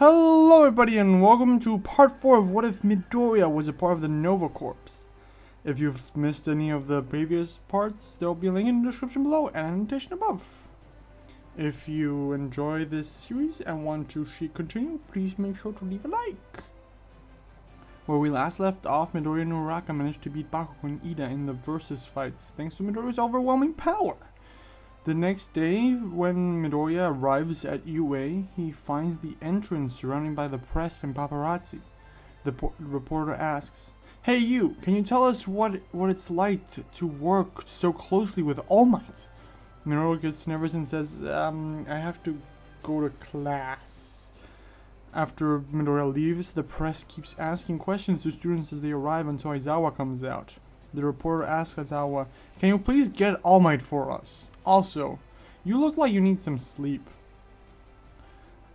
Hello everybody and welcome to part 4 of What If Midoriya was a part of the Nova Corps. If you've missed any of the previous parts, there will be a link in the description below and an annotation above. If you enjoy this series and want to see continue, please make sure to leave a like. Where we last left off, Midoriya and Uraraka managed to beat Bakugou and Iida in the versus fights thanks to Midoriya's overwhelming power. The next day, when Midoriya arrives at UA, he finds the entrance surrounded by the press and paparazzi. The reporter asks, "Hey you, can you tell us what it's like to work so closely with All Might?" Midoriya gets nervous and says, I have to go to class. After Midoriya leaves, the press keeps asking questions to students as they arrive until Aizawa comes out. The reporter asks Aizawa, "Can you please get All Might for us? Also, you look like you need some sleep."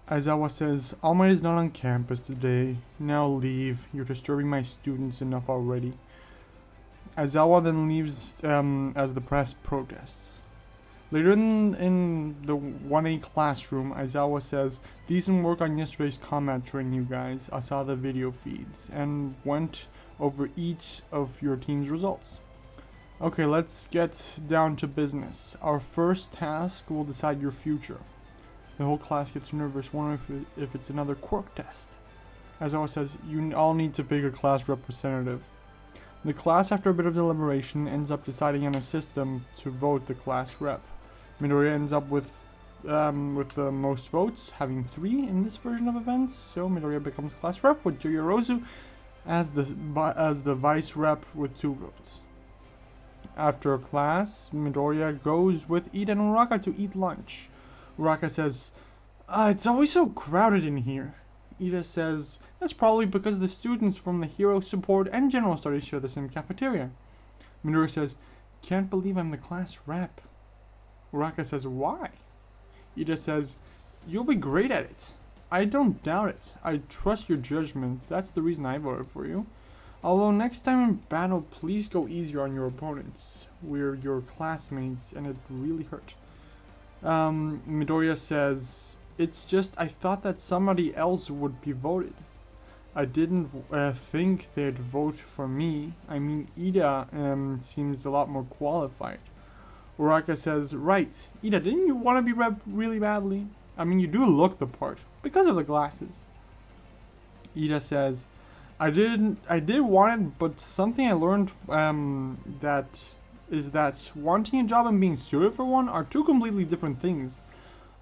Aizawa says, "All Might is not on campus today. Now leave. You're disturbing my students enough already." Aizawa then leaves as the press protests. Later in the 1A classroom, Aizawa says, "Decent work on yesterday's combat training, you guys. I saw the video feeds and went over each of your team's results. Okay, let's get down to business. Our first task will decide your future." The whole class gets nervous, wondering if it's another quirk test. Aizawa says, "You all need to pick a class representative." The class, after a bit of deliberation, ends up deciding on a system to vote the class rep. Midoriya ends up with the most votes, having 3 in this version of events, so Midoriya becomes class rep with Yorozu as the vice rep with 2 votes. After class, Midoriya goes with Iida and Uraraka to eat lunch. Uraraka says, "It's always so crowded in here." Iida says, "That's probably because the students from the Hero, Support, and General Studies share the same cafeteria." Midoriya says, "Can't believe I'm the class rep." Uraraka says, "Why?" Iida says, "You'll be great at it." "I don't doubt it. I trust your judgment. That's the reason I voted for you. Although next time in battle, please go easier on your opponents. We're your classmates and it really hurt." Midoriya says, "It's just I thought that somebody else would be voted. I didn't think they'd vote for me. I mean, Iida seems a lot more qualified." Uraraka says, "Right. Iida, didn't you want to be rep really badly? I mean, you do look the part, because of the glasses." Iida says, I did want it, but something I learned that wanting a job and being suited for one are 2 completely different things.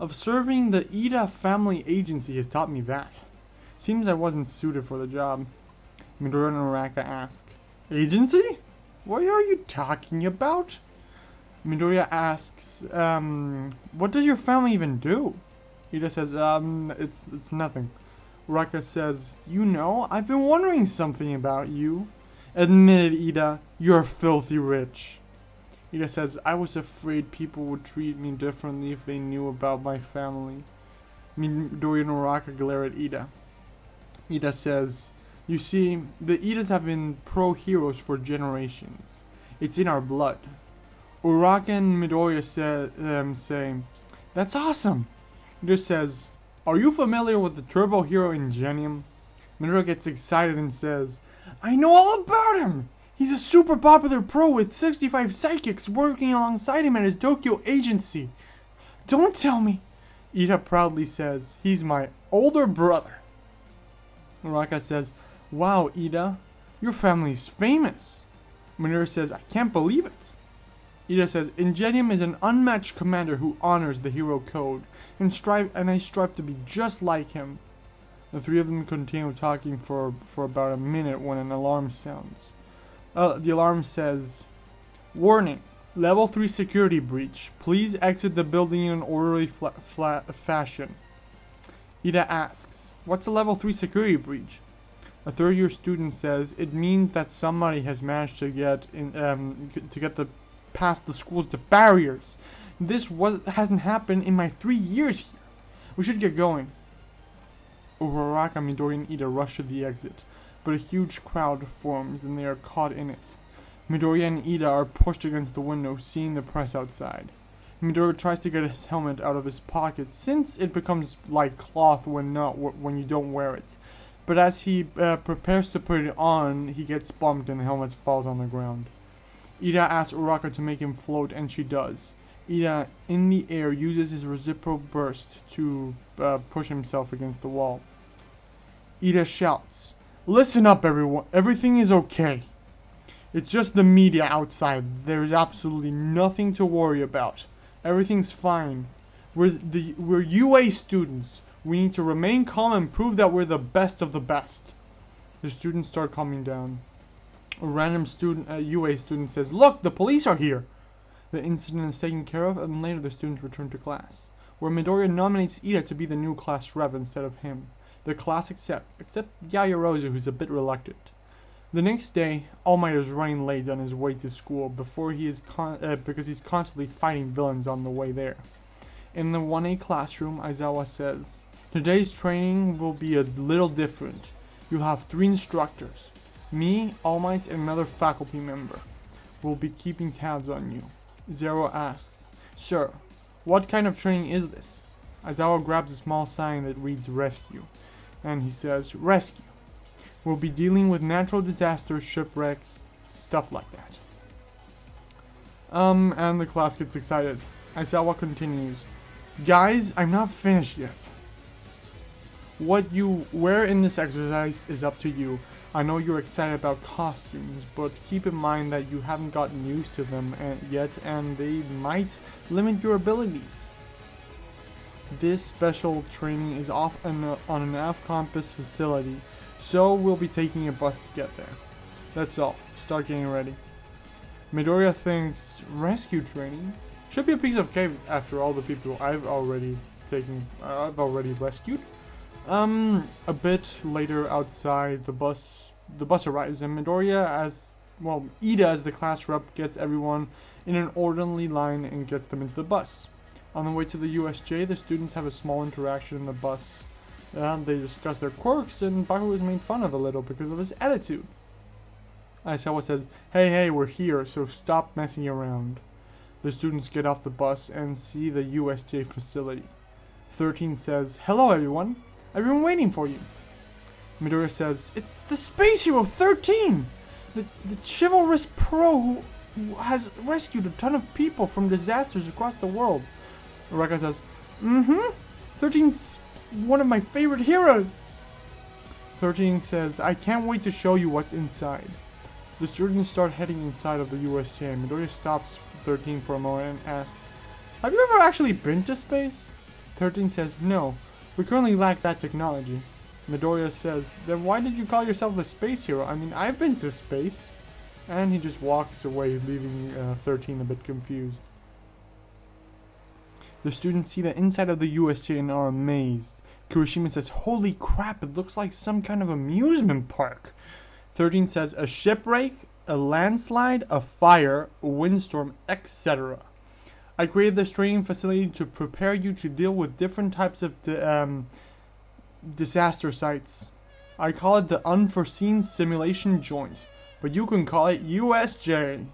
Observing the Iida family agency has taught me that. Seems I wasn't suited for the job." Midoriya and Uraraka ask, "Agency? What are you talking about?" Midoriya asks, "What does your family even do?" Iida says, it's nothing." Uraraka says, "You know, I've been wondering something about you." "Admit it, Iida, you're filthy rich." Iida says, "I was afraid people would treat me differently if they knew about my family." Midoriya and Uraraka glare at Iida. Iida says, "You see, the Iidas have been pro-heroes for generations. It's in our blood." Uraraka and Midoriya say, "That's awesome." Iida says, "Are you familiar with the turbo hero Ingenium?" Midoriya gets excited and says, "I know all about him! He's a super popular pro with 65 psychics working alongside him at his Tokyo agency." "Don't tell me!" Iida proudly says, "He's my older brother." Uraraka says, "Wow, Iida, your family's famous." Midoriya says, "I can't believe it." Iida says, "Ingenium is an unmatched commander who honors the hero code, and I strive to be just like him." The 3 of them continue talking for about a minute when an alarm sounds. The alarm says, "Warning, level 3 security breach. Please exit the building in an orderly fashion." Iida asks, "What's a level 3 security breach?" A 3rd-year student says, "It means that somebody has managed to get past the school's barriers. This hasn't happened in my 3 years here. We should get going." Uraraka, Midoriya, and Iida rush to the exit, but a huge crowd forms and they are caught in it. Midoriya and Iida are pushed against the window, seeing the press outside. Midoriya tries to get his helmet out of his pocket, since it becomes like cloth when you don't wear it. But as he prepares to put it on, he gets bumped and the helmet falls on the ground. Iida asks Uraraka to make him float, and she does. Iida, in the air, uses his reciprocal burst to push himself against the wall. Iida shouts, "Listen up, everyone. Everything is okay. It's just the media outside. There's absolutely nothing to worry about. Everything's fine. We're UA students. We need to remain calm and prove that we're the best of the best." The students start calming down. A random UA student says, "Look, the police are here." The incident is taken care of, and later the students return to class, where Midoriya nominates Iida to be the new class rep instead of him. The class except Yaoyorozu, who's a bit reluctant. The next day, All Might is running late on his way to school because he's constantly fighting villains on the way there. In the 1A classroom, Aizawa says, "Today's training will be a little different. You'll have 3 instructors. Me, All Might, and another faculty member. We'll be keeping tabs on you." Zero asks, "Sir, what kind of training is this?" Aizawa grabs a small sign that reads "Rescue," and he says, "Rescue. We'll be dealing with natural disasters, shipwrecks, stuff like that." And the class gets excited. Aizawa continues, "Guys, I'm not finished yet. What you wear in this exercise is up to you. I know you're excited about costumes, but keep in mind that you haven't gotten used to them yet, and they might limit your abilities. This special training is on an off-campus facility, so we'll be taking a bus to get there. That's all. Start getting ready." Midoriya thinks, rescue training? Should be a piece of cake after all the people I've already rescued. A bit later outside, the bus arrives, and Iida as the class rep, gets everyone in an orderly line and gets them into the bus. On the way to the USJ, the students have a small interaction in the bus. They discuss their quirks, and Bakugou is made fun of a little because of his attitude. Aizawa says, hey, we're here, so stop messing around." The students get off the bus and see the USJ facility. 13 says, "Hello everyone. I've been waiting for you." Midoriya says, "It's the space hero 13! The chivalrous pro who has rescued a ton of people from disasters across the world." Uraraka says, 13's one of my favorite heroes." 13 says, "I can't wait to show you what's inside." The students start heading inside of the USJ. Midoriya stops 13 for a moment and asks, "Have you ever actually been to space?" 13 says, "No. We currently lack that technology." Midoriya says, "Then why did you call yourself the space hero? I mean, I've been to space." And he just walks away, leaving 13 a bit confused. The students see the inside of the USJ and are amazed. Kirishima says, "Holy crap, it looks like some kind of amusement park." 13 says, "A shipwreck, a landslide, a fire, a windstorm, etc. I created this training facility to prepare you to deal with different types of disaster sites. I call it the Unforeseen Simulation Joint, but you can call it USJ."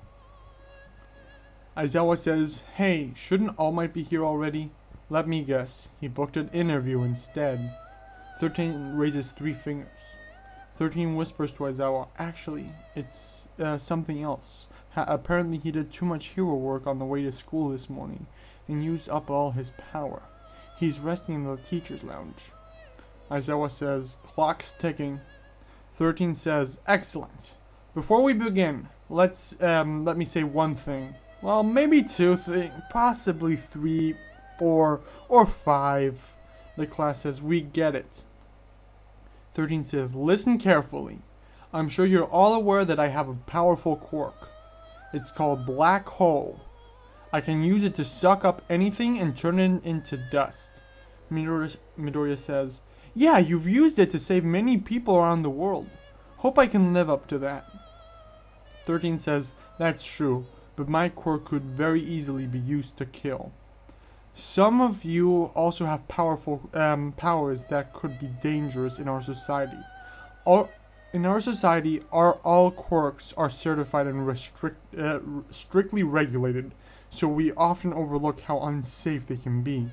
Aizawa says, "Hey, shouldn't All Might be here already? Let me guess, he booked an interview instead." 13 raises 3 fingers. 13 whispers to Aizawa, "Actually, it's something else. Apparently he did too much hero work on the way to school this morning and used up all his power. He's resting in the teacher's lounge." Aizawa says, "Clock's ticking." 13 says, "Excellent. Before we begin, let me say one thing. Well, maybe 2 things, possibly 3, 4, or 5. The class says, "We get it." 13 says, "Listen carefully. I'm sure you're all aware that I have a powerful quirk. It's called Black Hole. I can use it to suck up anything and turn it into dust." Midoriya says, "Yeah, you've used it to save many people around the world. Hope I can live up to that." 13 says, "That's true, but my quirk could very easily be used to kill. Some of you also have powerful powers that could be dangerous in our society. In our society, all quirks are certified and strictly regulated. so we often overlook how unsafe they can be.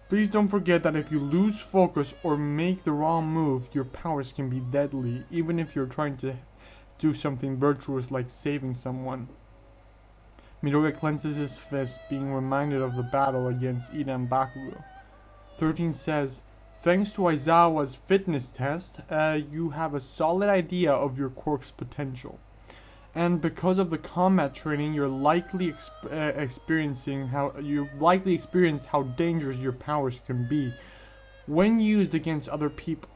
Please don't forget that if you lose focus or make the wrong move, your powers can be deadly, even if you're trying to do something virtuous like saving someone. Midoriya clenches his fist, being reminded of the battle against Iida and Bakugou. 13 says, thanks to Aizawa's fitness test, you have a solid idea of your quirk's potential. And because of the combat training, you're likely experienced how dangerous your powers can be when used against other people.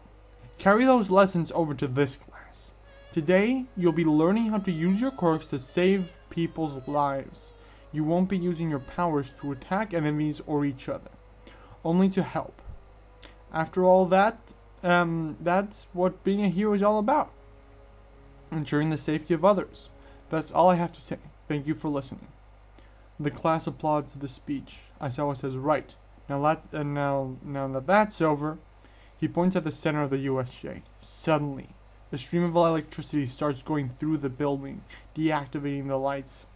Carry those lessons over to this class. Today, you'll be learning how to use your quirks to save people's lives. You won't be using your powers to attack enemies or each other, only to help. After all that, that's what being a hero is all about. Ensuring the safety of others. That's all I have to say. Thank you for listening. The class applauds the speech. Aizawa says, right. Now that that's over, he points at the center of the USJ. Suddenly, a stream of electricity starts going through the building, deactivating the lights.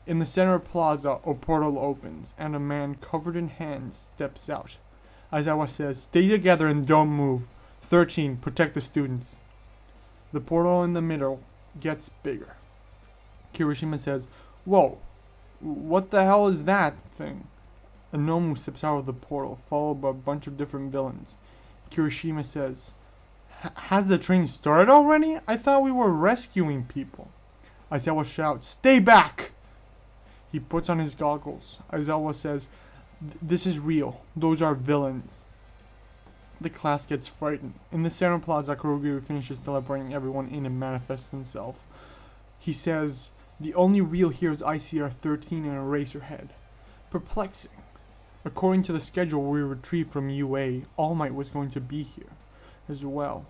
In the center plaza, a portal opens, and a man covered in hands steps out. Aizawa says, stay together and don't move. 13, protect the students. The portal in the middle gets bigger. Kirishima says, whoa, what the hell is that thing? A Nomu steps out of the portal, followed by a bunch of different villains. Kirishima says, has the train started already? I thought we were rescuing people. Aizawa shouts, stay back! He puts on his goggles. Aizawa says, this is real. Those are villains. The class gets frightened. In the center plaza, Kurogiri finishes teleporting everyone in and manifests himself. He says, the only real heroes I see are 13 and Eraserhead. Perplexing. According to the schedule we retrieved from UA, All Might was going to be here as well.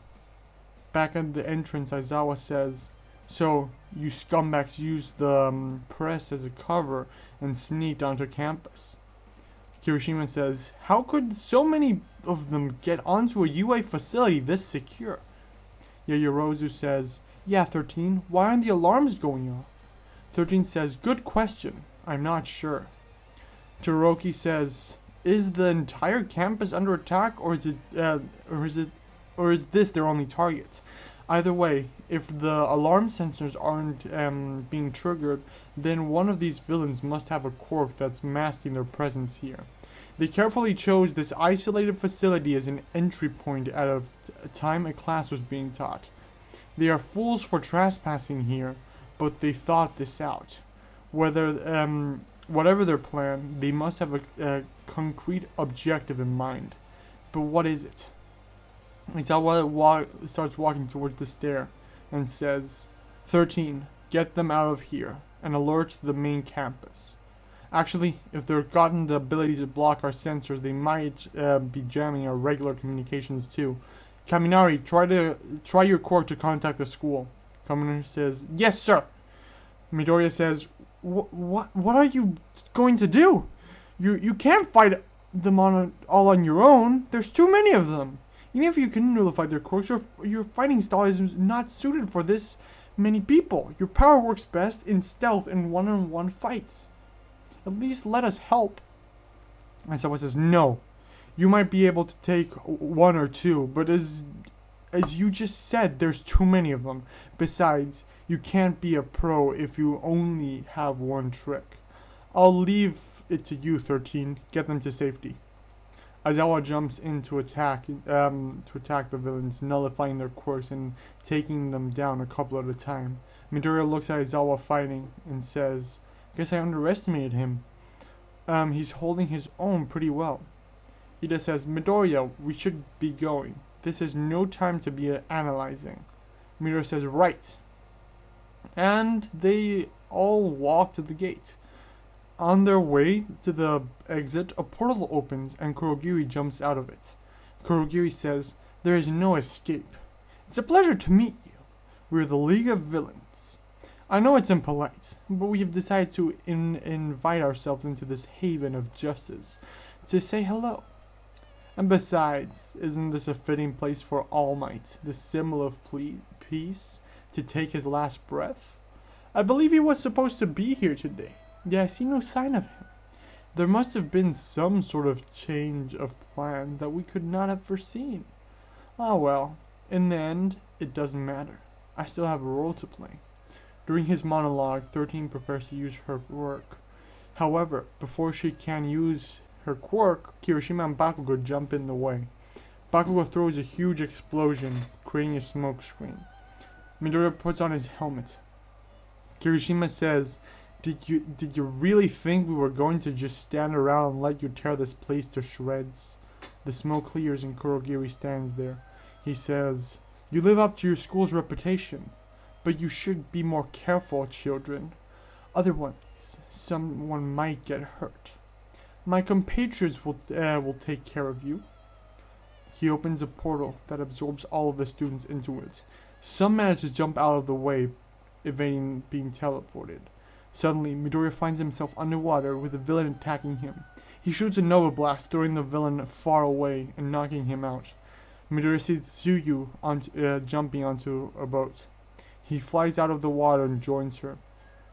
Back at the entrance, Aizawa says, so you scumbags used the press as a cover and sneaked onto campus. Kirishima says, how could so many of them get onto a UA facility this secure? Yayorozu says, yeah, 13, why aren't the alarms going off? 13 says, good question, I'm not sure. Toroki says, is the entire campus under attack, or is this their only target? Either way, if the alarm sensors aren't being triggered, then one of these villains must have a quirk that's masking their presence here. They carefully chose this isolated facility as an entry point at a time a class was being taught. They are fools for trespassing here, but they thought this out. Whatever their plan, they must have a concrete objective in mind. But what is it? Aizawa starts walking towards the stair and says, 13, get them out of here and alert the main campus. Actually, if they've gotten the ability to block our sensors, they might be jamming our regular communications too. Kaminari, try your quirk to contact the school. Kaminari says, yes sir. Midoriya says, what are you going to do? You can't fight them all on your own. There's too many of them. Even if you can nullify their quirks, your fighting style is not suited for this many people. Your power works best in stealth and one-on-one fights. At least let us help. Aizawa says, no. You might be able to take one or two, but as you just said, there's too many of them. Besides, you can't be a pro if you only have one trick. I'll leave it to you, 13. Get them to safety. Aizawa jumps in to attack the villains, nullifying their quirks and taking them down a couple at a time. Midoriya looks at Aizawa fighting and says, guess I underestimated him. He's holding his own pretty well. Iida says, Midoriya, we should be going. This is no time to be analyzing. Midoriya says, right. And they all walk to the gate. On their way to the exit, a portal opens and Kurogiri jumps out of it. Kurogiri says, there is no escape. It's a pleasure to meet you. We're the League of Villains. I know it's impolite, but we have decided to invite ourselves into this haven of justice to say hello. And besides, isn't this a fitting place for All Might, the symbol of peace, to take his last breath? I believe he was supposed to be here today. yet I see no sign of him. There must have been some sort of change of plan that we could not have foreseen. Ah well, in the end, it doesn't matter. I still have a role to play. During his monologue, 13 prepares to use her quirk. However, before she can use her quirk, Kirishima and Bakugou jump in the way. Bakugou throws a huge explosion, creating a smoke screen. Midoriya puts on his helmet. Kirishima says, did you really think we were going to just stand around and let you tear this place to shreds? The smoke clears and Kurogiri stands there. He says, you live up to your school's reputation, but you should be more careful, children. Otherwise, someone might get hurt. My compatriots will take care of you. He opens a portal that absorbs all of the students into it. Some manage to jump out of the way, evading being teleported. Suddenly, Midoriya finds himself underwater with a villain attacking him. He shoots a Nova Blast, throwing the villain far away and knocking him out. Midoriya sees Tsuyu jumping onto a boat. He flies out of the water and joins her.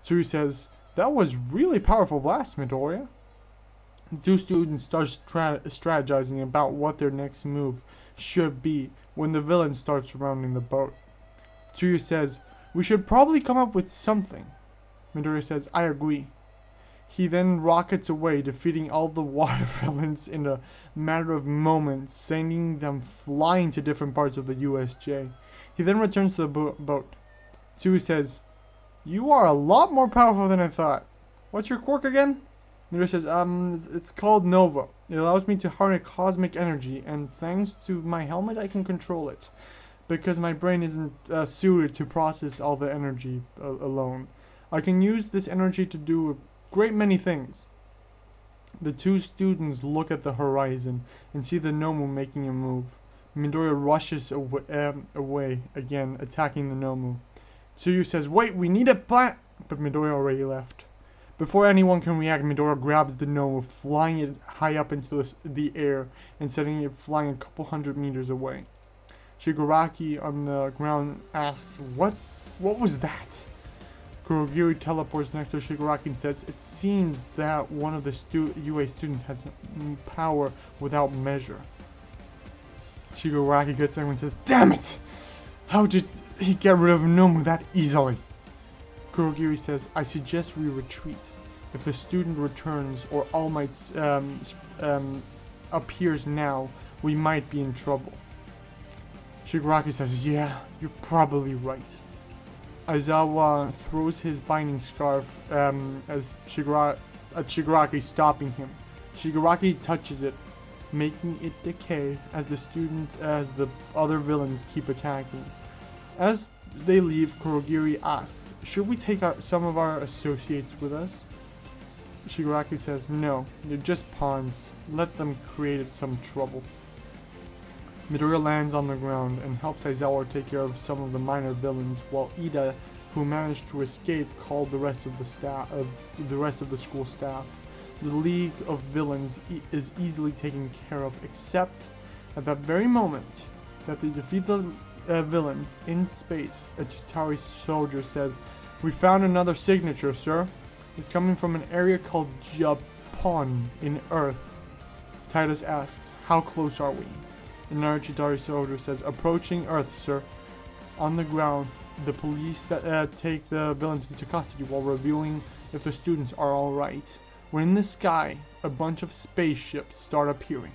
Tsuyu says, that was really powerful blast, Midoriya. The two students start strategizing about what their next move should be when the villain starts surrounding the boat. Tsuyu says, we should probably come up with something. Midoriya says, I agree. He then rockets away, defeating all the water villains in a matter of moments, sending them flying to different parts of the USJ. He then returns to the boat. Tsuyu says, you are a lot more powerful than I thought. What's your quirk again? Midoriya says, it's called Nova. It allows me to harness cosmic energy, and thanks to my helmet, I can control it. Because my brain isn't suited to process all the energy alone. I can use this energy to do a great many things. The two students look at the horizon and see the Nomu making a move. Midoriya rushes away again, attacking the Nomu. Tsuyu says, wait, we need a plan! But Midoriya already left. Before anyone can react, Midoriya grabs the Nomu, flying it high up into the air and setting it flying a couple hundred meters away. Shigaraki on the ground asks, what was that? Kurogiri teleports next to Shigaraki and says, it seems that one of the UA students has power without measure. Shigaraki gets angry and says, damn it! How did he get rid of Nomu that easily? Kurogiri says, I suggest we retreat. If the student returns or All Might appears now, we might be in trouble. Shigaraki says, yeah, you're probably right. Aizawa throws his binding scarf as Shigaraki stopping him. Shigaraki touches it, making it decay as the other villains keep attacking. As they leave, Kurogiri asks, should we take some of our associates with us? Shigaraki says, no, they're just pawns. Let them create some trouble. Midoriya lands on the ground and helps Aizawa take care of some of the minor villains, while Iida, who managed to escape, called the rest of the school staff. The League of Villains is easily taken care of, except at that very moment that they defeat the villains in space. A Chitauri soldier says, we found another signature, sir. It's coming from an area called Japan in Earth. Titus asks, how close are we? Another Chitauri soldier says, approaching Earth, sir. On the ground, the police take the villains into custody while reviewing if the students are alright. When in the sky, a bunch of spaceships start appearing.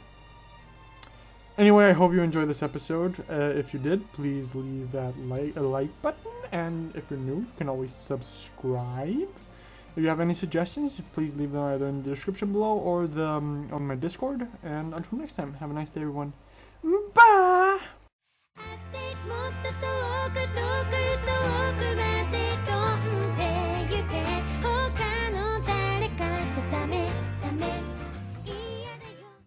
Anyway, I hope you enjoyed this episode. If you did, please leave that like button. And if you're new, you can always subscribe. If you have any suggestions, please leave them either in the description below or on my Discord. And until next time, have a nice day, everyone. Bye!